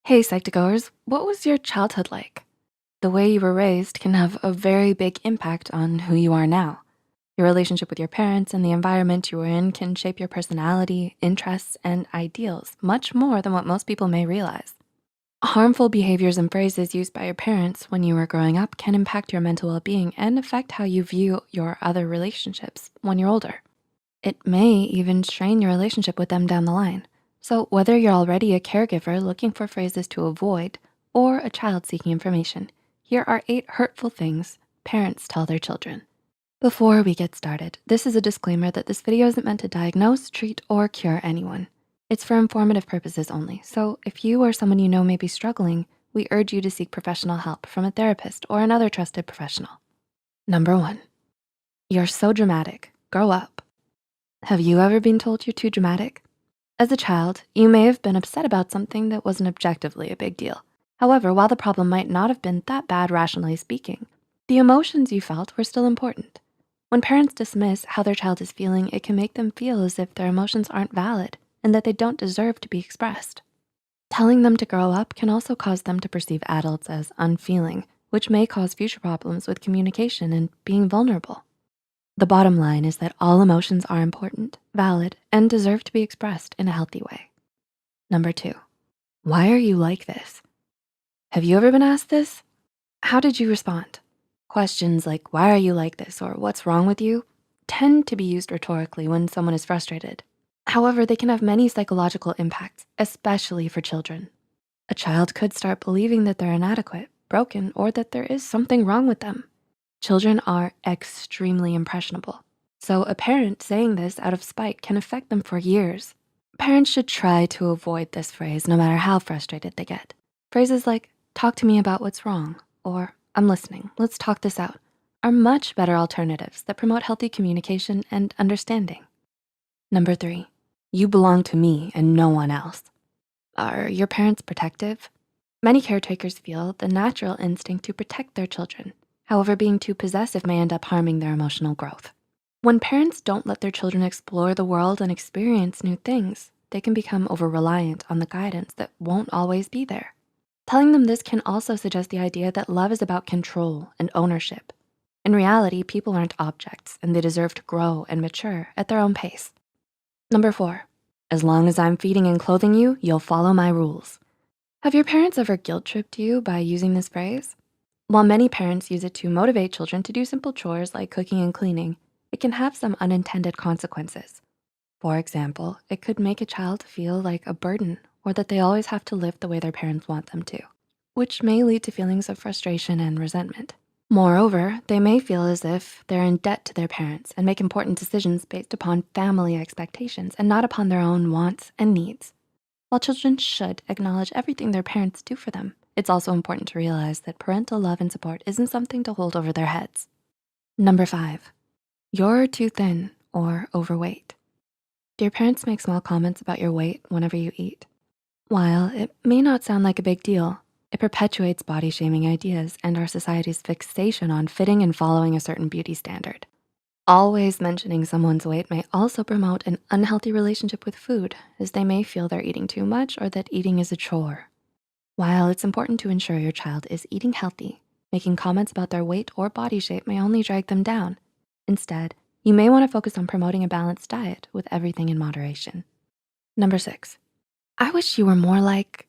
Hey, Psych2Goers, what was your childhood like? The way you were raised can have a very big impact on who you are now. Your relationship with your parents and the environment you were in can shape your personality, interests, and ideals much more than what most people may realize. Harmful behaviors and phrases used by your parents when you were growing up can impact your mental well-being and affect how you view your other relationships when you're older. It may even strain your relationship with them down the line. So whether you're already a caregiver looking for phrases to avoid or a child seeking information, here are 8 hurtful things parents tell their children. Before we get started, this is a disclaimer that this video isn't meant to diagnose, treat, or cure anyone. It's for informative purposes only. So if you or someone you know may be struggling, we urge you to seek professional help from a therapist or another trusted professional. Number 1, you're so dramatic, grow up. Have you ever been told you're too dramatic? As a child, you may have been upset about something that wasn't objectively a big deal. However, while the problem might not have been that bad rationally speaking, the emotions you felt were still important. When parents dismiss how their child is feeling, it can make them feel as if their emotions aren't valid and that they don't deserve to be expressed. Telling them to grow up can also cause them to perceive adults as unfeeling, which may cause future problems with communication and being vulnerable. The bottom line is that all emotions are important, valid, and deserve to be expressed in a healthy way. Number 2, why are you like this? Have you ever been asked this? How did you respond? Questions like, why are you like this, or what's wrong with you, tend to be used rhetorically when someone is frustrated. However, they can have many psychological impacts, especially for children. A child could start believing that they're inadequate, broken, or that there is something wrong with them. Children are extremely impressionable. So a parent saying this out of spite can affect them for years. Parents should try to avoid this phrase no matter how frustrated they get. Phrases like, talk to me about what's wrong, or I'm listening, let's talk this out, are much better alternatives that promote healthy communication and understanding. Number 3, you belong to me and no one else. Are your parents protective? Many caretakers feel the natural instinct to protect their children. However, being too possessive may end up harming their emotional growth. When parents don't let their children explore the world and experience new things, they can become over-reliant on the guidance that won't always be there. Telling them this can also suggest the idea that love is about control and ownership. In reality, people aren't objects and they deserve to grow and mature at their own pace. Number 4, as long as I'm feeding and clothing you, you'll follow my rules. Have your parents ever guilt-tripped you by using this phrase? While many parents use it to motivate children to do simple chores like cooking and cleaning, it can have some unintended consequences. For example, it could make a child feel like a burden or that they always have to live the way their parents want them to, which may lead to feelings of frustration and resentment. Moreover, they may feel as if they're in debt to their parents and make important decisions based upon family expectations and not upon their own wants and needs. While children should acknowledge everything their parents do for them, it's also important to realize that parental love and support isn't something to hold over their heads. Number 5, you're too thin or overweight. Do your parents make small comments about your weight whenever you eat? While it may not sound like a big deal, it perpetuates body shaming ideas and our society's fixation on fitting and following a certain beauty standard. Always mentioning someone's weight may also promote an unhealthy relationship with food, as they may feel they're eating too much or that eating is a chore. While it's important to ensure your child is eating healthy, making comments about their weight or body shape may only drag them down. Instead, you may wanna focus on promoting a balanced diet with everything in moderation. Number 6, I wish you were more like.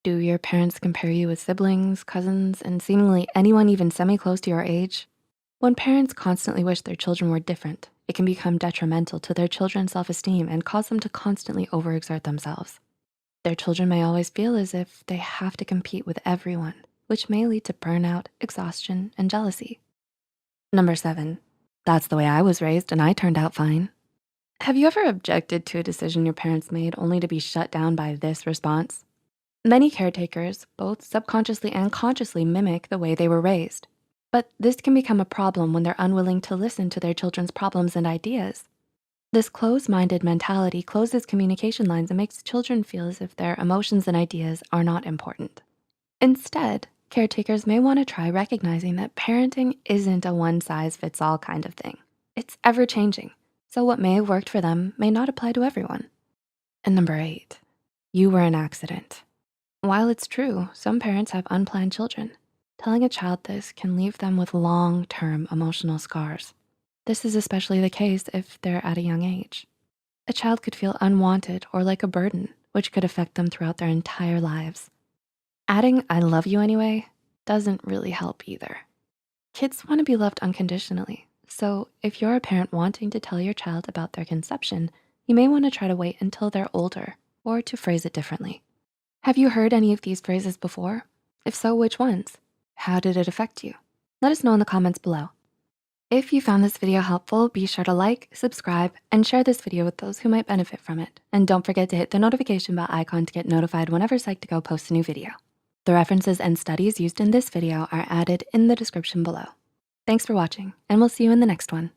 Do your parents compare you with siblings, cousins, and seemingly anyone even semi-close to your age? When parents constantly wish their children were different, it can become detrimental to their children's self-esteem and cause them to constantly overexert themselves. Their children may always feel as if they have to compete with everyone, which may lead to burnout, exhaustion, and jealousy. Number 7, that's the way I was raised and I turned out fine. Have you ever objected to a decision your parents made only to be shut down by this response? Many caretakers, both subconsciously and consciously, mimic the way they were raised. But this can become a problem when they're unwilling to listen to their children's problems and ideas. This closed-minded mentality closes communication lines and makes children feel as if their emotions and ideas are not important. Instead, caretakers may wanna try recognizing that parenting isn't a one-size-fits-all kind of thing. It's ever-changing, so what may have worked for them may not apply to everyone. And number 8, you were an accident. While it's true, some parents have unplanned children. Telling a child this can leave them with long-term emotional scars. This is especially the case if they're at a young age. A child could feel unwanted or like a burden, which could affect them throughout their entire lives. Adding "I love you anyway" doesn't really help either. Kids wanna be loved unconditionally. So if you're a parent wanting to tell your child about their conception, you may wanna try to wait until they're older or to phrase it differently. Have you heard any of these phrases before? If so, which ones? How did it affect you? Let us know in the comments below. If you found this video helpful, be sure to like, subscribe, and share this video with those who might benefit from it. And don't forget to hit the notification bell icon to get notified whenever Psych2Go posts a new video. The references and studies used in this video are added in the description below. Thanks for watching, and we'll see you in the next one.